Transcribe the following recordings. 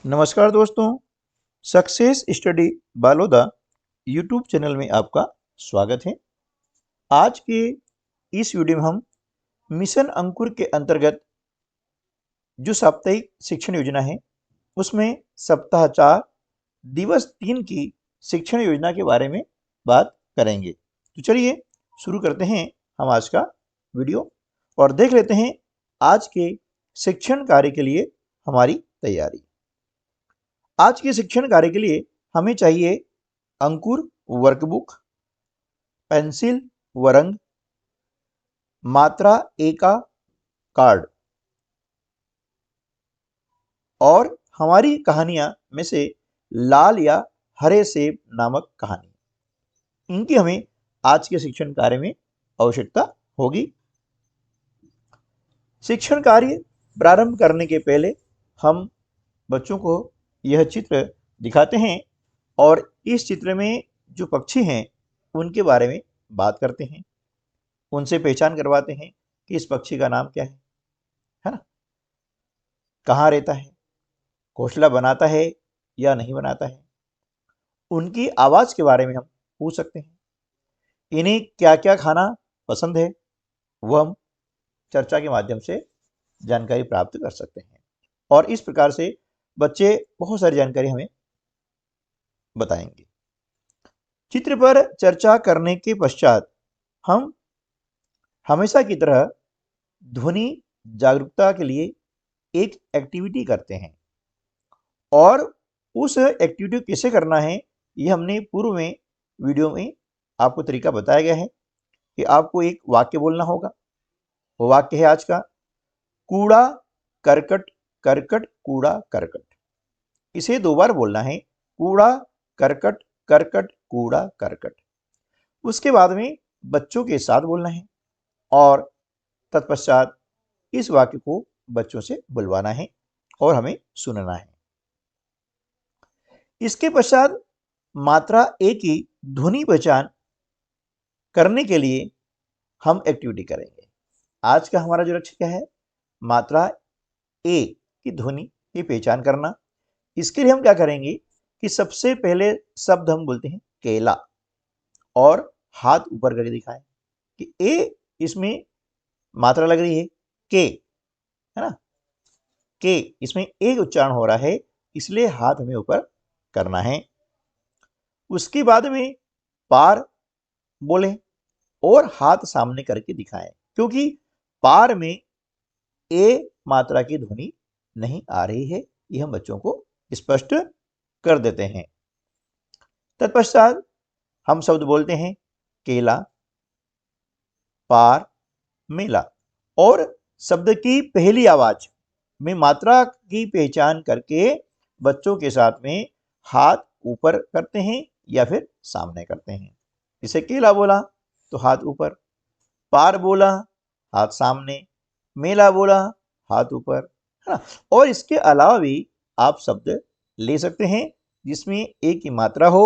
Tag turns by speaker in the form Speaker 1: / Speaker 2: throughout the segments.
Speaker 1: नमस्कार दोस्तों, success study Baloda YouTube channel में आपका स्वागत है। आज के इस वीडियो में हम मिशन अंकुर के अंतर्गत जो साप्ताहिक शिक्षण योजना है उसमें सप्ताह 4 दिवस 3 की शिक्षण योजना के बारे में बात करेंगे। तो चलिए शुरू करते हैं हम आज का वीडियो और देख लेते हैं आज के शिक्षण कार्य के लिए हमारी तैयारी। आज के शिक्षण कार्य के लिए हमें चाहिए अंकुर वर्कबुक, पेंसिल व रंग, मात्रा ए का कार्ड और हमारी कहानियां में से लाल या हरे सेब नामक कहानी। इनकी हमें आज के शिक्षण कार्य में आवश्यकता होगी। शिक्षण कार्य प्रारंभ करने के पहले हम बच्चों को यह चित्र दिखाते हैं और इस चित्र में जो पक्षी हैं उनके बारे में बात करते हैं, उनसे पहचान करवाते हैं कि इस पक्षी का नाम क्या है ना, कहाँ रहता है, घोंसला बनाता है या नहीं बनाता है, उनकी आवाज़ के बारे में हम पूछ सकते हैं, इन्हें क्या क्या खाना पसंद है वह हम चर्चा के माध्यम से जानकारी प्राप्त कर सकते हैं। और इस प्रकार से बच्चे बहुत सारी जानकारी हमें बताएंगे। चित्र पर चर्चा करने के पश्चात हम हमेशा की तरह ध्वनि जागरूकता के लिए एक एक्टिविटी करते हैं और उस एक्टिविटी को कैसे करना है ये हमने पूर्व में वीडियो में आपको तरीका बताया गया है कि आपको एक वाक्य बोलना होगा। वो वाक्य है आज का, कूड़ा करकट करकट कूड़ा करकट। इसे 2 बार बोलना है, कूड़ा करकट करकट कूड़ा करकट। उसके बाद में बच्चों के साथ बोलना है और तत्पश्चात इस वाक्य को बच्चों से बुलवाना है और हमें सुनना है। इसके पश्चात मात्रा ए की ध्वनि पहचान करने के लिए हम एक्टिविटी करेंगे। आज का हमारा जो लक्ष्य क्या है, मात्रा ए की ध्वनि की पहचान करना। इसके लिए हम क्या करेंगे कि सबसे पहले शब्द हम बोलते हैं केला और हाथ ऊपर करके दिखाएं कि ए इसमें मात्रा लग रही है के, है ना, के इसमें एक उच्चारण हो रहा है इसलिए हाथ हमें ऊपर करना है। उसके बाद में पार बोले और हाथ सामने करके दिखाएं क्योंकि पार में ए मात्रा की ध्वनि नहीं आ रही है, ये हम बच्चों को स्पष्ट कर देते हैं। तत्पश्चात हम शब्द बोलते हैं केला, पार, मेला और शब्द की पहली आवाज में मात्रा की पहचान करके बच्चों के साथ में हाथ ऊपर करते हैं या फिर सामने करते हैं। इसे केला बोला तो हाथ ऊपर, पार बोला हाथ सामने, मेला बोला हाथ ऊपर, है ना। और इसके अलावा भी आप शब्द ले सकते हैं जिसमें एक की मात्रा हो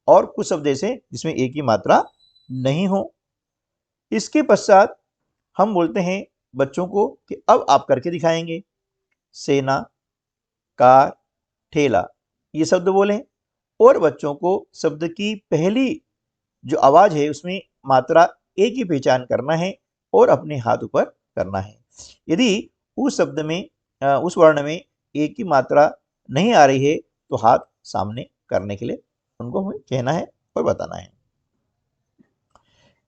Speaker 1: और कुछ शब्द ऐसे जिसमें एक की मात्रा नहीं हो। इसके पश्चात हम बोलते हैं बच्चों को कि अब आप करके दिखाएंगे, सेना, कार, ठेला, ये शब्द बोलें और बच्चों को शब्द की पहली जो आवाज है उसमें मात्रा ए की पहचान करना है और अपने हाथ ऊपर करना है। यदि उस शब्द में उस वर्ण में ए की मात्रा नहीं आ रही है तो हाथ सामने करने के लिए उनको हमें कहना है और बताना है।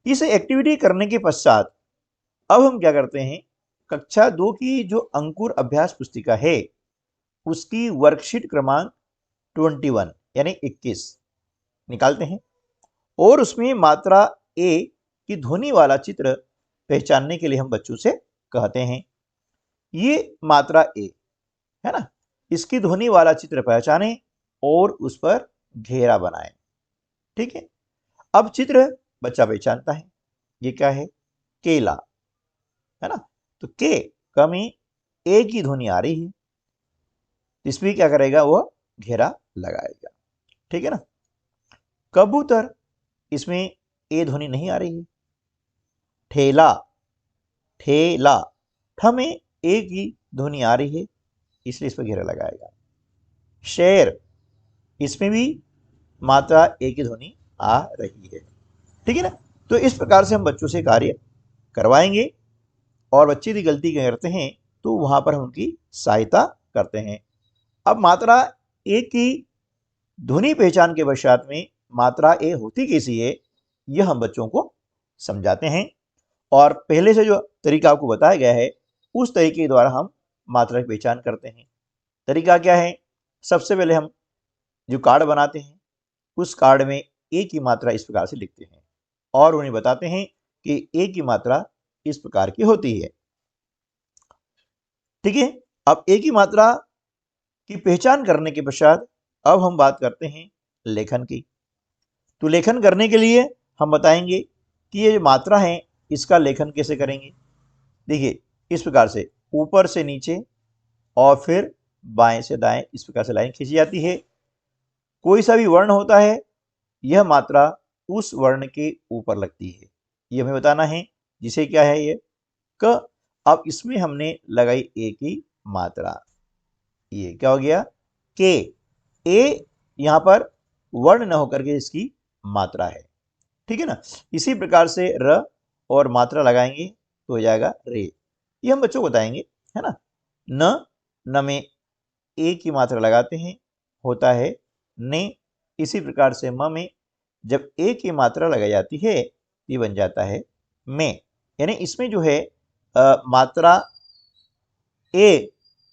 Speaker 1: इस एक्टिविटी करने के पश्चात अब हम क्या करते हैं, कक्षा 2 की जो अंकुर अभ्यास पुस्तिका है उसकी वर्कशीट क्रमांक 21 यानी 21 निकालते हैं और उसमें मात्रा ए की ध्वनि वाला चित्र पहचानने के लिए हम बच्चों से कहते हैं ये मात्रा ए है ना, इसकी ध्वनि वाला चित्र पहचानें और उस पर घेरा बनाएं। ठीक है, अब चित्र बच्चा पहचानता है ये क्या है, केला, है ना, तो के क में ए की ध्वनि आ रही है, इसमें क्या करेगा वह घेरा लगाएगा। ठीक है ना। कबूतर, इसमें ए ध्वनि नहीं आ रही है, ठेला, ठेला, ठ में ए की ध्वनि आ रही है इसलिए इस पर घेरा लगाएगा। शेर, इसमें भी मात्रा ए की ध्वनि आ रही है। ठीक है ना। तो इस प्रकार से हम बच्चों से कार्य करवाएंगे और बच्चे यदि गलती करते हैं तो वहां पर हम उनकी सहायता करते हैं। अब मात्रा ए की ध्वनि पहचान के पश्चात में मात्रा ए होती कैसी है, यह हम बच्चों को समझाते हैं। और पहले से जो तरीका आपको बताया गया है उस तरीके द्वारा हम मात्रा की पहचान करते हैं। तरीका क्या है? सबसे पहले हम जो कार्ड बनाते हैं उस कार्ड में ए की मात्रा इस प्रकार से लिखते हैं और उन्हें बताते हैं कि ए की मात्रा इस प्रकार की होती है। ठीक है। अब ए की मात्रा की पहचान करने के पश्चात अब हम बात करते हैं लेखन की। तो लेखन करने के लिए हम बताएंगे कि ये जो मात्रा है इसका लेखन कैसे करेंगे। देखिए इस प्रकार से ऊपर से नीचे और फिर बाएं से दाएं इस प्रकार से लाइन खींची जाती है। कोई सा भी वर्ण होता है यह मात्रा उस वर्ण के ऊपर लगती है, ये हमें बताना है। जिसे क्या है ये क। अब इसमें हमने लगाई ए की मात्रा, ये क्या हो गया के। ए यहां पर वर्ण न होकर के इसकी मात्रा है। ठीक है ना। इसी प्रकार से र और मात्रा लगाएंगे तो हो जाएगा रे। ये हम बच्चों को बताएंगे, है ना। न में ए की मात्रा लगाते हैं होता है ने। इसी प्रकार से म में जब ए की मात्रा लगाई जाती है ये बन जाता है में। यानी इसमें जो है मात्रा ए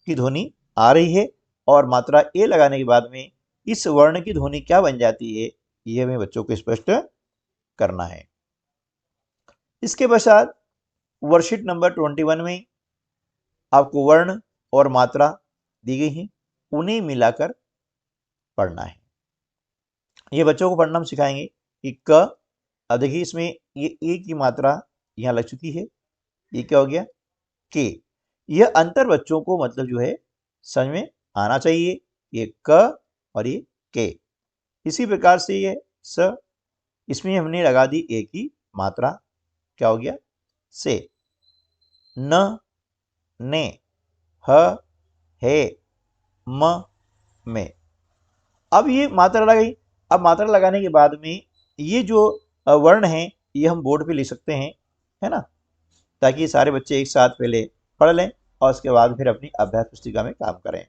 Speaker 1: की ध्वनि आ रही है और मात्रा ए लगाने के बाद में इस वर्ण की ध्वनि क्या बन जाती है ये हमें बच्चों को स्पष्ट करना है। इसके पश्चात वर्कशीट नंबर 21 में आपको वर्ण और मात्रा दी गई है, उन्हें मिलाकर पढ़ना है। ये बच्चों को पढ़ना हम सिखाएंगे कि क। अब देखिए इसमें ये ए की मात्रा यहाँ लग चुकी है, ये क्या हो गया के। यह अंतर बच्चों को मतलब जो है समझ में आना चाहिए। ये क और ये के। इसी प्रकार से ये स, इसमें हमने लगा दी ए की मात्रा, क्या हो गया से। न, ने, ह, हे, म, में। अब ये मात्रा लगाई। अब मात्रा लगाने के बाद में ये जो वर्ण है ये हम बोर्ड पे लिख सकते हैं, है ना, ताकि सारे बच्चे एक साथ पहले पढ़ लें और उसके बाद फिर अपनी अभ्यास पुस्तिका में काम करें।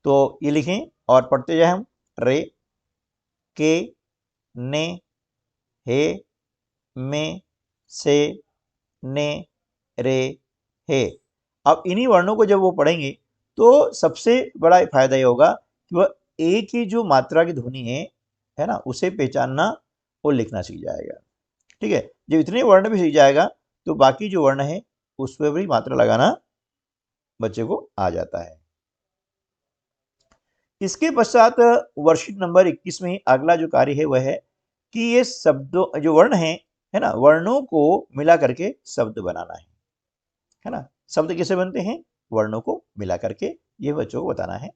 Speaker 1: तो ये लिखें और पढ़ते जाए हम। रे, के, ने, हे, में, से, ने, रे, हे। अब इन्हीं वर्णों को जब वो पढ़ेंगे तो सबसे बड़ा फायदा ये होगा कि वह ए की जो मात्रा की ध्वनि है ना, उसे पहचानना और लिखना सीख जाएगा। ठीक है। जब इतने वर्ण भी सीख जाएगा तो बाकी जो वर्ण है उस पर भी मात्रा लगाना बच्चे को आ जाता है। इसके पश्चात वर्कशीट नंबर 21 में अगला जो कार्य है वह है कि ये शब्दों जो वर्ण है ना, वर्णों को मिला करके शब्द बनाना है ना। शब्द कैसे बनते हैं? वर्णों को मिला करके, ये बच्चों को बताना है।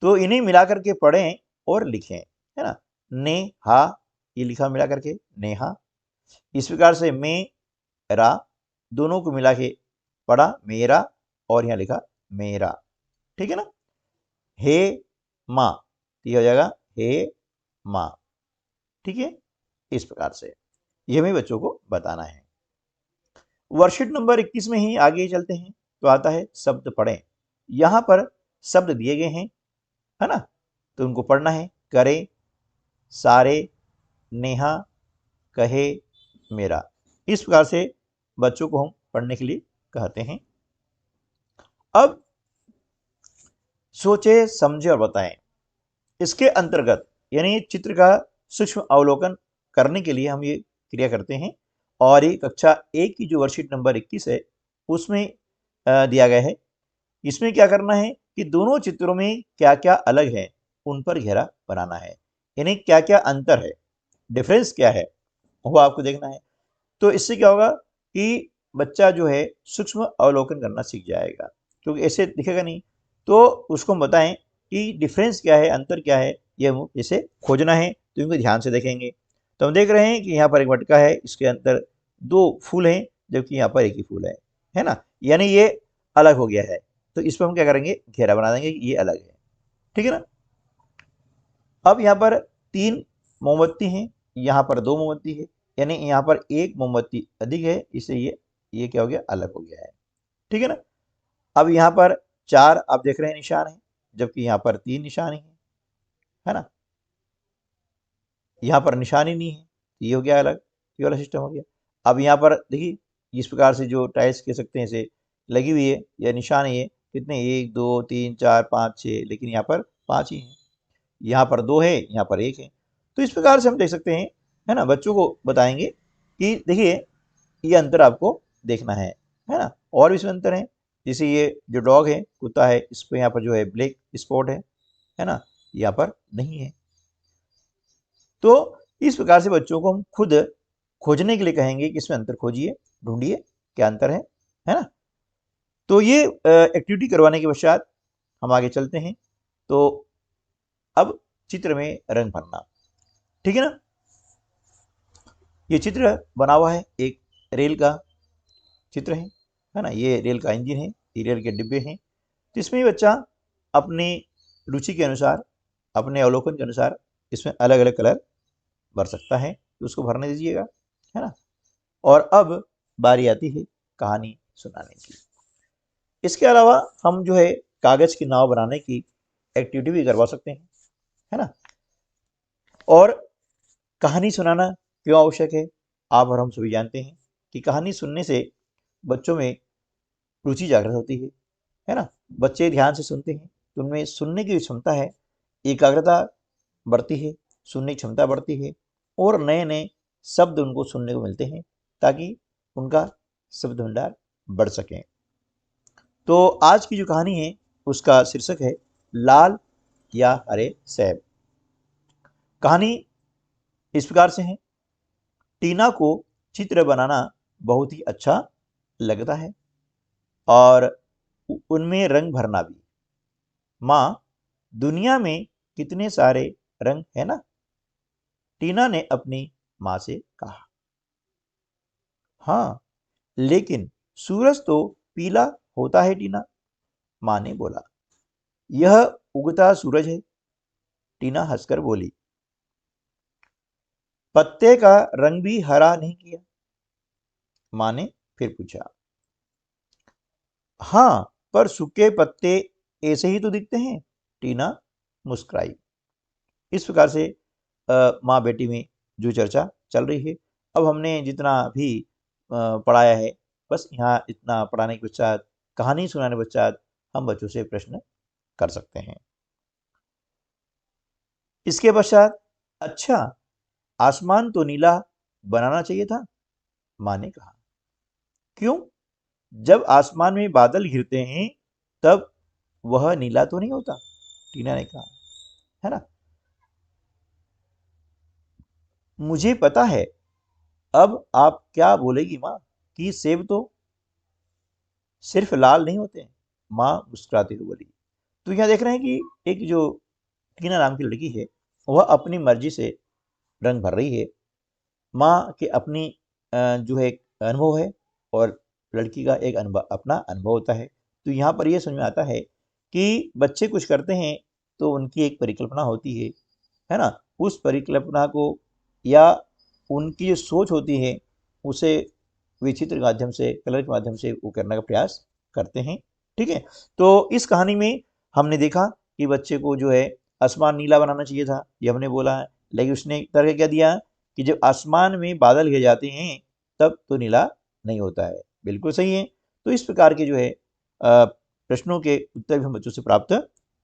Speaker 1: तो इन्हें मिला करके पढ़ें और लिखें, है ना। ने, हा, ये लिखा मिला करके नेहा। इस प्रकार से में, रा, दोनों को मिला के पढ़ा मेरा और यहाँ लिखा मेरा। ठीक है ना। हे, माँ, ये हो जाएगा हे माँ। ठीक है। इस प्रकार से ये हमें बच्चों को बताना है। वर्कशीट नंबर 21 में ही आगे चलते हैं तो आता है शब्द पढ़ें। यहां पर शब्द दिए गए हैं, है ना, तो उनको पढ़ना है। करे, सारे, नेहा, कहे, मेरा। इस प्रकार से बच्चों को हम पढ़ने के लिए कहते हैं। अब सोचे, समझे और बताएं। इसके अंतर्गत यानी चित्र का सूक्ष्म अवलोकन करने के लिए हम ये क्रिया करते हैं। और ये कक्षा 1 की जो वर्कशीट नंबर 21 है उसमें दिया गया है। इसमें क्या करना है कि दोनों चित्रों में क्या क्या अलग है उन पर घेरा बनाना है, यानी क्या क्या अंतर है, डिफरेंस क्या है वो आपको देखना है। तो इससे क्या होगा कि बच्चा जो है सूक्ष्म अवलोकन करना सीख जाएगा, क्योंकि ऐसे दिखेगा नहीं। तो उसको हम बताएं कि डिफरेंस क्या है, अंतर क्या है, ये इसे खोजना है तो इनको ध्यान से देखेंगे। तो हम देख रहे हैं कि यहाँ पर एक मटका है, इसके अंदर 2 फूल हैं जबकि यहाँ पर एक ही फूल है ना, यानी ये अलग हो गया है। तो इस पर हम क्या करेंगे, घेरा बना देंगे कि ये अलग है। ठीक है ना। अब यहाँ पर 3 मोमबत्ती हैं, यहाँ पर 2 मोमबत्ती है, यानी यहाँ पर 1 मोमबत्ती अधिक है, इसलिए ये क्या हो गया, अलग हो गया है। ठीक है ना। अब यहाँ पर 4 आप देख रहे हैं निशान है, जबकि यहाँ पर 3 निशान है ना। यहाँ पर निशान ही नहीं है, ये हो गया अलग, ये वाला सिस्टम हो गया। अब यहाँ पर देखिए इस प्रकार से जो टाइल्स कह सकते हैं इसे लगी हुई है या निशान है, ये कितने 1 2 3 4 5 6, लेकिन यहाँ पर 5 ही है, यहाँ पर 2 है, यहाँ पर 1 है। तो इस प्रकार से हम देख सकते हैं, है ना। बच्चों को बताएंगे कि देखिए ये अंतर आपको देखना है ना। और भी इसमें अंतर है, जैसे ये जो डॉग है, कुत्ता है, इस पर यहाँ पर जो है ब्लैक स्पॉट है ना, यहाँ पर नहीं है। तो इस प्रकार से बच्चों को हम खुद खोजने के लिए कहेंगे कि इसमें अंतर खोजिए, ढूंढिए क्या अंतर है ना। तो ये एक्टिविटी करवाने के पश्चात हम आगे चलते हैं। तो अब चित्र में रंग भरना, ठीक है ना। ये चित्र बना हुआ है, एक रेल का चित्र है ना। ये रेल का इंजन है, ये रेल के डिब्बे हैं। तो इसमें बच्चा अपनी रुचि के अनुसार, अपने अवलोकन के अनुसार इसमें अलग अलग कलर भर सकता है, तो उसको भरने दीजिएगा, है ना। और अब बारी आती है कहानी सुनाने की। इसके अलावा हम जो है कागज की नाव बनाने की एक्टिविटी भी करवा सकते हैं, है ना। और कहानी सुनाना क्यों आवश्यक है, आप और हम सभी जानते हैं कि कहानी सुनने से बच्चों में रुचि जागृत होती है ना। बच्चे ध्यान से सुनते हैं तो उनमें सुनने की क्षमता है, एकाग्रता बढ़ती है, सुनने की क्षमता बढ़ती है, और नए नए शब्द उनको सुनने को मिलते हैं, ताकि उनका शब्द भंडार बढ़ सके। तो आज की जो कहानी है उसका शीर्षक है लाल या हरे सेब। कहानी इस प्रकार से है। टीना को चित्र बनाना बहुत ही अच्छा लगता है और उनमें रंग भरना भी। माँ, दुनिया में कितने सारे रंग है ना, टीना ने अपनी माँ से कहा। हाँ, लेकिन सूरज तो पीला होता है टीना, माँ ने बोला। यह उगता सूरज है, टीना हंसकर बोली। पत्ते का रंग भी हरा नहीं किया, माँ ने फिर पूछा। हाँ, पर सूखे पत्ते ऐसे ही तो दिखते हैं, टीना मुस्कुराई। इस प्रकार से माँ बेटी में जो चर्चा चल रही है। अब हमने जितना भी पढ़ाया है, बस यहाँ इतना पढ़ाने के पश्चात, कहानी सुनाने के पश्चात हम बच्चों से प्रश्न कर सकते हैं। इसके पश्चात, अच्छा, आसमान तो नीला बनाना चाहिए था, माँ ने कहा। क्यों? जब आसमान में बादल घिरते हैं तब वह नीला तो नहीं होता, टीना ने कहा, है ना। मुझे पता है। अब आप क्या बोलेगी माँ कि सेब तो सिर्फ लाल नहीं होते, माँ मुस्कुराती हुई बोली। तो यहाँ देख रहे हैं कि एक जो टीना नाम की लड़की है, वह अपनी मर्जी से रंग भर रही है। माँ के अपनी जो है एक अनुभव है, और लड़की का एक अपना अनुभव होता है। तो यहाँ पर यह समझ में आता है कि बच्चे कुछ करते हैं तो उनकी एक परिकल्पना होती है ना। उस परिकल्पना को या उनकी जो सोच होती है उसे वे चित्र के माध्यम से, कलर के माध्यम से वो करने का प्रयास करते हैं। ठीक है। तो इस कहानी में हमने देखा कि बच्चे को जो है आसमान नीला बनाना चाहिए था, ये हमने बोला है, लेकिन उसने तर्क क्या दिया कि जब आसमान में बादल घिर जाते हैं तब तो नीला नहीं होता है। बिल्कुल सही है। तो इस प्रकार के जो है प्रश्नों के उत्तर भी हम बच्चों से प्राप्त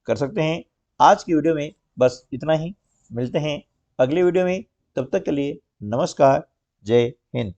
Speaker 1: कर सकते हैं। आज की वीडियो में बस इतना ही, मिलते हैं अगले वीडियो में। तब तक के लिए नमस्कार, जय हिंद।